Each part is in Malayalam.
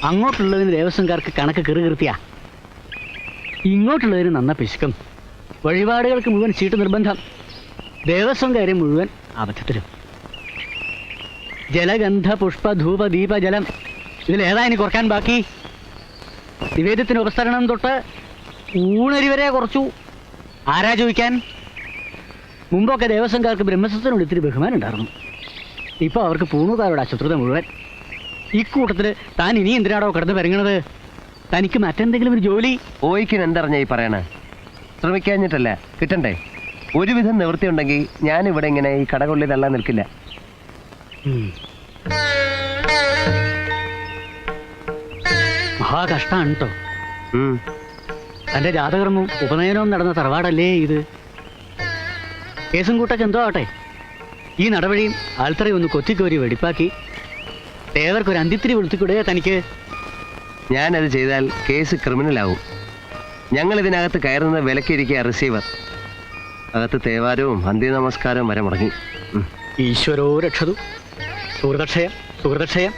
അങ്ങോട്ടുള്ളതിന് ദേവസ്വംകാർക്ക് കണക്ക് കീറുകൃത്യ, ഇങ്ങോട്ടുള്ളതിന് നന്ന പിശുക്കും. വഴിപാടുകൾക്ക് മുഴുവൻ ചീട്ട് നിർബന്ധം, ദേവസ്വം കാര്യം മുഴുവൻ അബദ്ധത്തിലും. ജലഗന്ധ പുഷ്പ ധൂപ ദീപ ജലം, ഇതിലേതാ ഇനി കുറക്കാൻ ബാക്കി? നിവേദ്യത്തിന് ഉപസ്തരണം തൊട്ട് ഊണരി വരെ കുറച്ചു. ആരാ ചോദിക്കാൻ? മുമ്പൊക്കെ ദേവസ്വംകാർക്ക് ബ്രഹ്മസത്തിനോട് ഇത്തിരി ബഹുമാനം ഉണ്ടായിരുന്നു. ഇപ്പോൾ അവർക്ക് പൂണൂതാരുടെ അശത്രുത മുഴുവൻ. ഇക്കൂട്ടത്തിൽ താൻ ഇനി എന്തിനാടോ കിടന്ന് പെരങ്ങണത്? തനിക്ക് മറ്റെന്തെങ്കിലും ഒരു ജോലി? ഓയ്ക്കിന് എന്തറിഞ്ഞ ഈ പറയണേ? ശ്രമിക്കാഞ്ഞിട്ടല്ല, കിട്ടണ്ടേ? ഒരുവിധം നിവൃത്തി ഉണ്ടെങ്കിൽ ഞാനിവിടെ ഇങ്ങനെ ഈ കടകൊള്ളിലല്ല നിൽക്കില്ല. മഹാകഷ്ടാണ് കേട്ടോ. തന്റെ ജാതകർമ്മവും ഉപനയനവും നടന്ന തറവാടല്ലേ ഇത്? കേസും കൂട്ടൊക്കെ എന്തോ ആട്ടെ, ഈ നടപടിയും ആൾത്തറയും ഒന്ന് കൊത്തിക്കോരി വെടിപ്പാക്കി ദേവർക്കൊരു അന്ത്യത്തിരി വിളിച്ചുകൂടെ തനിക്ക്? ഞാനത് ചെയ്താൽ കേസ് ക്രിമിനലാവും. ഞങ്ങൾ ഇതിനകത്ത് കയറുന്ന വിലക്കിരിക്കുക റിസീവർ. അകത്ത് തേവാരവും അന്ത്യ നമസ്കാരവും വരെ മുടങ്ങി. ഈശ്വരോ രക്ഷതു. സുഹൃതക്ഷയം, സുഹൃതക്ഷയം.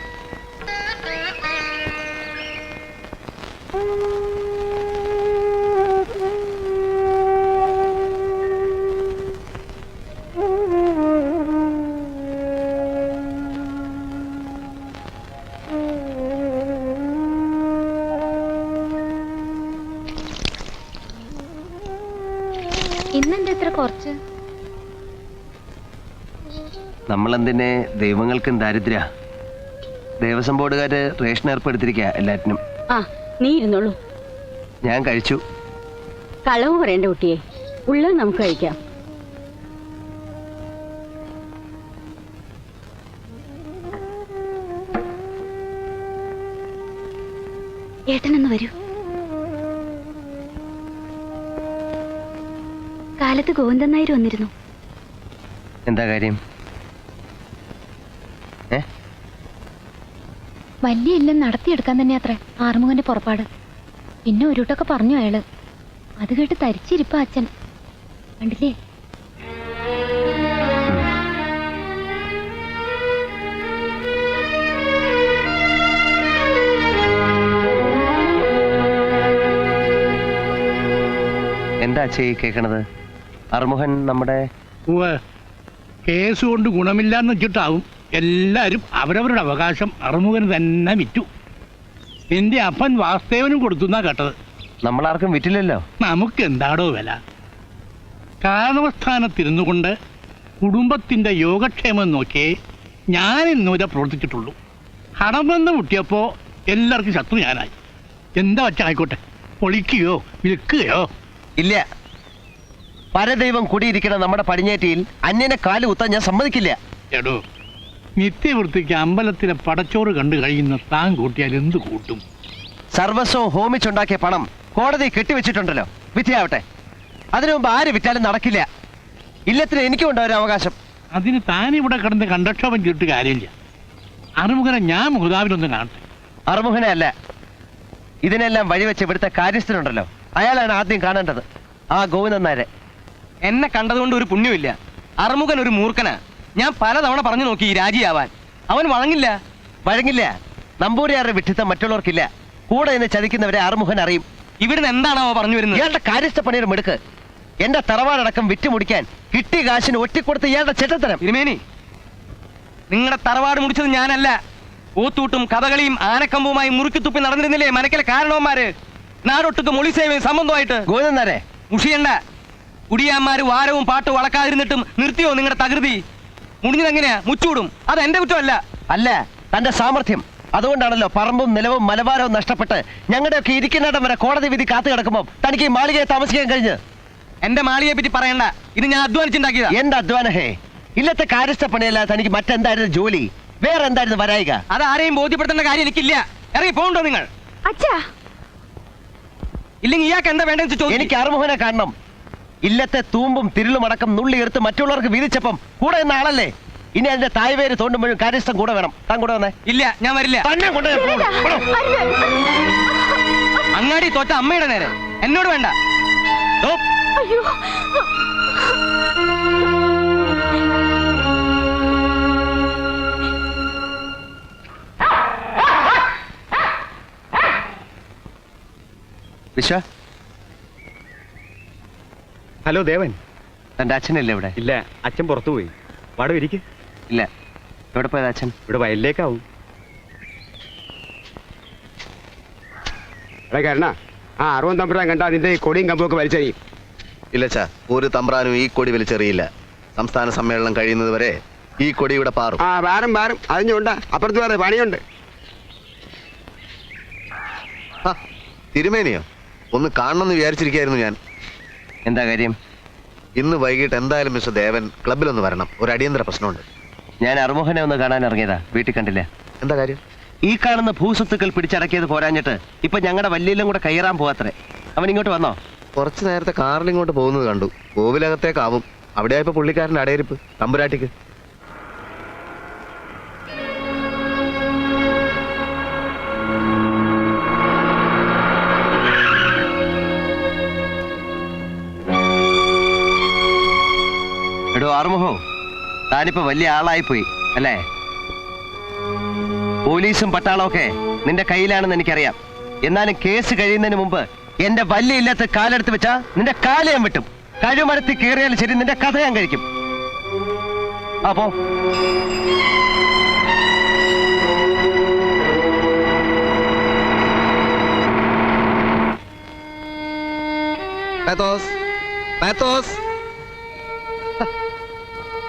ഇന്നെന്താ ഇത്ര കുറച്ച്? നമ്മളെന്തിനെ ദൈവങ്ങൾക്കും ദാരിദ്ര്യ. ദേവസ്വം ബോർഡുകാര് റേഷൻ ഏർപ്പെടുത്തിരിക്കുക എല്ലാറ്റിനും. ആ, നീ ഇരുന്നോളൂ. ഞാൻ കഴിച്ചു. കളവ് പറയണ്ട കുട്ടിയെ, ഉള്ളത് നമുക്ക് കഴിക്കാം. ഏട്ടനൊന്ന് വരൂ. കാലത്ത് ഗോവിന്ദൻ നായർ വന്നിരുന്നു. എന്താ കാര്യം? വലിയ ഇല്ലം നടത്തിയെടുക്കാൻ തന്നെ അത്ര ആറുമുഖന്റെ പുറപ്പാട്. പിന്നെ ഒരുട്ടൊക്കെ പറഞ്ഞു അയാള്. അത് കേട്ട് തരിച്ചിരിപ്പ അച്ഛൻ. കണ്ടില്ലേ? എന്താ ചെയ് കേക്കണത്? അറുമുഖൻ നമ്മുടെ കേസ് കൊണ്ട് ഗുണമില്ലാന്ന് വെച്ചിട്ടാവും എല്ലാരും അവരവരുടെ അവകാശം അറുമുഖന് തന്നെ വിറ്റു. നിന്റെ അപ്പൻ വാസ്തവനും കൊടുത്തുന്നാ കേട്ടത്. നമ്മളാർക്കും വിറ്റില്ലല്ലോ. നമുക്ക് എന്താടോ വില? കാരണവസ്ഥാനത്തിരുന്നു കൊണ്ട് കുടുംബത്തിന്റെ യോഗക്ഷേമം നോക്കിയേ ഞാൻ ഇന്നുവരെ പ്രവർത്തിച്ചിട്ടുള്ളൂ. ഹടമെന്ന് മുട്ടിയപ്പോ എല്ലാവർക്കും ശത്രു ഞാനായി. എന്താ വച്ചായിക്കോട്ടെ, പൊളിക്കുകയോ വിൽക്കുകയോ ഇല്ല. പരദൈവം കൂടിയിരിക്കണ നമ്മുടെ പടിഞ്ഞേറ്റിയിൽ അന്യനെ കാല് കുത്താൻ ഞാൻ സമ്മതിക്കില്ല. എടോ, നിത്യവൃത്തിക്ക് അമ്പലത്തിലെ പടച്ചോറ് കണ്ടു കഴിയുന്ന താൻ കൂട്ടിയാൽ എന്ത് കൂട്ടും? സർവസ്വം ഹോമിച്ചുണ്ടാക്കിയ പണം കോടതി കെട്ടിവെച്ചിട്ടുണ്ടല്ലോ, വിധിയാവട്ടെ. അതിനു മുമ്പ് ആര് വിറ്റാലും നടക്കില്ല. ഇല്ലത്തിന് എനിക്കും ഉണ്ടോ ഒരു അവകാശം. അതിന് താനിവിടെ കിടന്ന് കണ്ടക്ഷോഭം ചെയ്തിട്ട് കാര്യമില്ല. അറുമുഖനെ ഞാൻ മുഖതാവിനൊന്ന് കാണട്ടെ. അറുമുഖനെ അല്ല, ഇതിനെല്ലാം വഴിവെച്ച് ഇവിടുത്തെ കാര്യസ്ഥനുണ്ടല്ലോ, അയാളാണ് ആദ്യം കാണേണ്ടത്. ആ ഗോവിന്ദൻ നായരെ. എന്നെ കണ്ടതുകൊണ്ട് ഒരു പുണ്യമില്ല. അറുമുഖൻ ഒരു മൂർഖനാ. ഞാൻ പലതവണ പറഞ്ഞു നോക്കി രാജിയാവാൻ. അവൻ വഴങ്ങില്ല. വഴങ്ങില്ല. നമ്പൂരിയാരുടെ വിഡ്ഢിത്തം മറ്റുള്ളവർക്കില്ല. കൂടെ നിന്ന് ചതിക്കുന്നവരെ അറുമുഖൻ അറിയും. ഇവിടുന്ന് എന്താണാവോ പറഞ്ഞു വരുന്നത്? ഇയാളുടെ കാര്യസ്ഥ പണിയുടെ മിടുക്ക്. എന്റെ തറവാടടക്കം വിറ്റുമുടിക്കാൻ കിട്ടിയ കാശിന് ഒറ്റിക്കൊടുത്ത് ഇയാളുടെ ചെറ്റത്തരം. തിരുമേനി, നിങ്ങളുടെ തറവാട് മുടിച്ചത് ഞാനല്ല. ഊത്തൂട്ടും കഥകളിയും ആനക്കമ്പുമായി മുറുക്കിത്തുപ്പി നടന്നിരുന്നില്ലേ മനക്കിലെ കാരണവന്മാര്? നാടൊട്ടുക്ക് മൊളിസേവയും സംബന്ധമായിട്ട്. ഗോവിന്ദൻ നായരെ, മുഷിയണ്ട. കുടിയാന്മാര് വാരവും പാട്ടും വളക്കാതിരുന്നിട്ടും നിർത്തിയോ നിങ്ങളുടെ തകൃതി? മുടിഞ്ഞതെങ്ങനെയാ? മുച്ചൂടും. അത് എന്റെ കുറ്റമല്ല. അല്ല, തന്റെ സാമർഥ്യം. അതുകൊണ്ടാണല്ലോ പറമ്പും നിലവും മലബാരവും നഷ്ടപ്പെട്ട് ഞങ്ങളുടെയൊക്കെ ഇരിക്കുന്നിടം വരെ കോടതി വിധി കാത്തു കിടക്കുമ്പോൾ തനിക്ക് ഈ മാളികയെ താമസിക്കാൻ കഴിഞ്ഞ്. എന്റെ മാളികയെ പറ്റി പറയണ്ട. ഇത് ഞാൻ അധ്വാനിച്ചുണ്ടാക്കിയതാ. എന്റെ അധ്വാനഹേ. ഇല്ലത്തെ കാര്യസ്ഥ പണിയല്ല തനിക്ക് മറ്റെന്തായിരുന്നു ജോലി? വേറെ എന്തായിരുന്നു വരായിക? അത് ആരെയും ബോധ്യപ്പെടുത്തേണ്ട കാര്യം എനിക്കില്ല. ഇറങ്ങി പോകണ്ടോ നിങ്ങൾ? ഇല്ലെങ്കിൽ ഇയാൾക്ക് എന്താ വേണ്ടെന്ന് ചോദിച്ചു. എനിക്ക് അറുമുഖനെ കാണണം. ഇല്ലത്തെ തൂമ്പും തിരുളും അടക്കം നുള്ളിയെടുത്ത് മറ്റുള്ളവർക്ക് വീതിച്ചപ്പം കൂടെ എന്ന ആളല്ലേ. ഇനി അതിന്റെ തായ്വേര് തോണ്ടുമ്പോഴും കാര്യസ്ഥം കൂടെ വേണം. താൻ കൂടെ വന്നേ. ഇല്ല, ഞാൻ വരില്ല. തന്നെ കൊണ്ടേ അങ്ങാടി തോറ്റ അമ്മയുടെ നേരെ എന്നോട് വേണ്ട. വിശ്വ, ഹലോ ദേവൻ. തന്റെ അച്ഛനല്ലേ ഇവിടെ? ഇല്ല, അച്ഛൻ പുറത്തു പോയി. വാടോ ഇരിക്ക്. ഇല്ല. എവിടെ പോയത് അച്ഛൻ? ഇവിടെ വയലിലേക്കാവും. എടാ കരണ, ആ 60 തമ്പുരാൻ കണ്ടാ നിന്റെ ഈ കൊടിയും കമ്പൊക്കെ വലിച്ചെറിയും. ഇല്ല ചാ, ഒരു തമ്പ്രാനും ഈ കൊടി വലിച്ചെറിയില്ല. സംസ്ഥാന സമ്മേളനം കഴിയുന്നത് വരെ ഈ കൊടി ഇവിടെ പാറും. ആ വാരം അതിഞ്ഞുണ്ടാ, അപ്പുറത്ത് വേറെ പണിയുണ്ട്. ആ, തിരുമേനിയോ? ഒന്ന് കാണണമെന്ന് വിചാരിച്ചിരിക്കായിരുന്നു ഞാൻ. എന്താ കാര്യം? ഇന്ന് വൈകിട്ട് എന്തായാലും മിസ്റ്റർ ദേവൻ ക്ലബിലൊന്ന് വരണം. ഒരു അടിയന്തര പ്രശ്നമുണ്ട്. ഞാൻ അറുമുഖനെ ഒന്ന് കാണാൻ ഇറങ്ങിയതാ, വീട്ടിൽ കണ്ടില്ല. എന്താ കാര്യം? ഈ കാണുന്ന ഭൂസ്വത്തുക്കൾ പിടിച്ചടക്കിയത് പോരാഞ്ഞിട്ട് ഇപ്പൊ ഞങ്ങളുടെ വല്ലിയിലും കൂടെ കയറാൻ പോകാത്രേ. അവൻ ഇങ്ങോട്ട് വന്നോ? കുറച്ചു നേരത്തെ കാറിൽ ഇങ്ങോട്ട് പോകുന്നത് കണ്ടു. കോവിലകത്തേക്കാവും. അവിടെയായപ്പോ പുള്ളിക്കാരൻ്റെ അടയിരിപ്പ് തമ്പുരാട്ടിക്ക്. എടോ ആറുമുഖോ, താനിപ്പോ വലിയ ആളായിപ്പോയി അല്ലേ? പോലീസും പട്ടാളമൊക്കെ നിന്റെ കയ്യിലാണെന്ന് എനിക്കറിയാം. എന്നാലും കേസ് കഴിയുന്നതിന് മുമ്പ് എന്റെ വല്യ ഇല്ലാത്ത കാലെടുത്ത് വെച്ചാ നിന്റെ കാല് ഞാൻ വിട്ടും. കഴിമരത്തിൽ കയറിയാലും ശരി, നിന്റെ കഥ ഞാൻ കഴിക്കും. അപ്പോ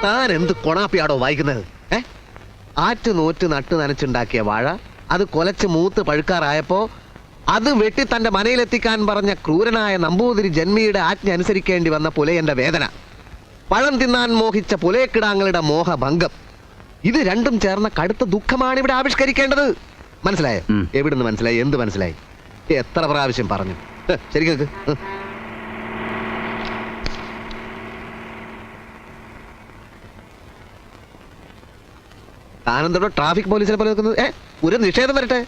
താൻ എന്ത് കൊണാപ്പിയാടോ വായിക്കുന്നത്? ആറ്റ് നോറ്റ് നട്ട് നനച്ചുണ്ടാക്കിയ വാഴ അത് കൊലച്ച് മൂത്ത് പഴുക്കാറായപ്പോ അത് വെട്ടി തന്റെ മനയിലെത്തിക്കാൻ പറഞ്ഞ ക്രൂരനായ നമ്പൂതിരി ജന്മിയുടെ ആജ്ഞ അനുസരിക്കേണ്ടി വന്ന പുലയന്റെ വേദന, പഴം തിന്നാൻ മോഹിച്ച പുലയക്കിടാങ്ങളുടെ മോഹഭംഗം, ഇത് രണ്ടും ചേർന്ന കടുത്ത ദുഃഖമാണ് ഇവിടെ ആവിഷ്കരിക്കേണ്ടത്. മനസ്സിലായോ? എവിടുന്ന് മനസ്സിലായി? എന്ത് മനസ്സിലായി? എത്ര പ്രാവശ്യം പറഞ്ഞു? ശരി കേക്ക്. താനെന്തോ ട്രാഫിക് പോലീസിനെ പോലെ നിൽക്കുന്നത്? ഒരു നിഷേധം വരട്ടെ.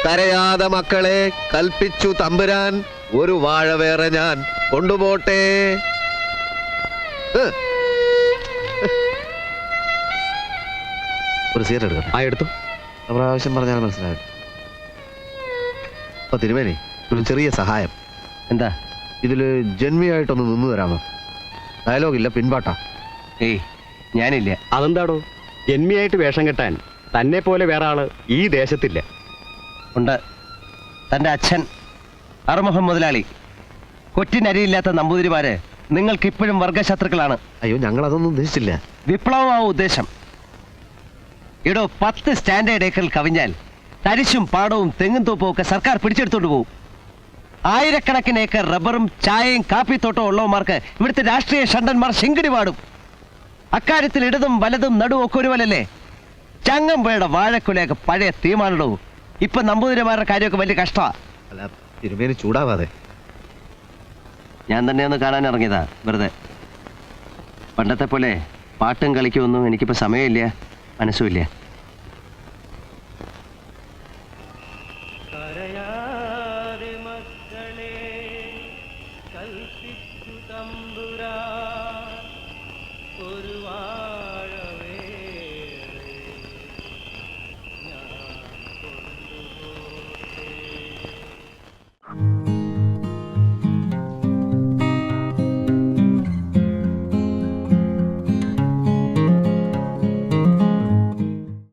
കരയാതെ മക്കളെ കൽപ്പിച്ചു തമ്പുരാൻ, ഒരു വാഴ വേറെ ഞാൻ കൊണ്ടുപോട്ടെ. ഒരു സീറ്റ് എടുക്കണം. ആ എടുത്തു. പ്രാവശ്യം പറഞ്ഞാൽ മനസ്സിലായി. അപ്പൊ തിരുമേനി, ഒരു ചെറിയ സഹായം. എന്താ? ഇതില് ജന്മിയായിട്ടൊന്ന് നിന്നു തരാമോ? ഡയലോഗില്ല, പിൻപാട്ടാ. ഏയ്, ഞാനില്ല. അതെന്താടോ? ജന്മിയായിട്ട് വേഷം കെട്ടാൻ തന്നെ പോലെ വേറെ ആള് ഈ ദേശത്തില്ല. ഉണ്ട്. തന്റെ അച്ഛൻ അറുമുഖം മുതലാളി. കൊറ്റിനരിയില്ലാത്ത നമ്പൂതിരിമാര് നിങ്ങൾക്ക് ഇപ്പോഴും വർഗശത്രുക്കളാണ്. അയ്യോ, ഞങ്ങൾ അതൊന്നും ഉദ്ദേശിച്ചില്ല. വിപ്ലവമാവും ഉദ്ദേശം. ഇടോ, 10 സ്റ്റാൻഡേർഡ് ഏക്കറിൽ കവിഞ്ഞാൽ തരിശും പാടവും തെങ്ങും തോപ്പും ഒക്കെ സർക്കാർ പിടിച്ചെടുത്തോണ്ട് പോകും. ആയിരക്കണക്കിന് ഏക്കർ റബ്ബറും ചായയും കാപ്പിത്തോട്ടവും ഉള്ളവന്മാർക്ക് ഇവിടുത്തെ രാഷ്ട്രീയ ഷണ്ടന്മാർ ശിങ്കിടി പാടും. അക്കാര്യത്തിൽ ഇടതും വലതും നടുവും ഒക്കെ ഒരുവലല്ലേ? ചങ്ങമ്പുഴയുടെ വാഴക്കുലയൊക്കെ പഴയ തീമാണിടോ. ഇപ്പൊ നമ്പൂതിരിമാരുടെ കാര്യമൊക്കെ വലിയ കഷ്ടമാണ്. അല്ല, തിരുമേനി ചൂടാവാതെ. ഞാൻ തന്നെ ഒന്ന് കാണാൻ ഇറങ്ങിയതാ, വെറുതെ. പണ്ടത്തെ പോലെ പാട്ടും കളിക്കുമൊന്നും എനിക്കിപ്പോ സമയമില്ല, മനസ്സുമില്ല. കൽപ്പിച്ചു തമ്പുരാൻ ഒരു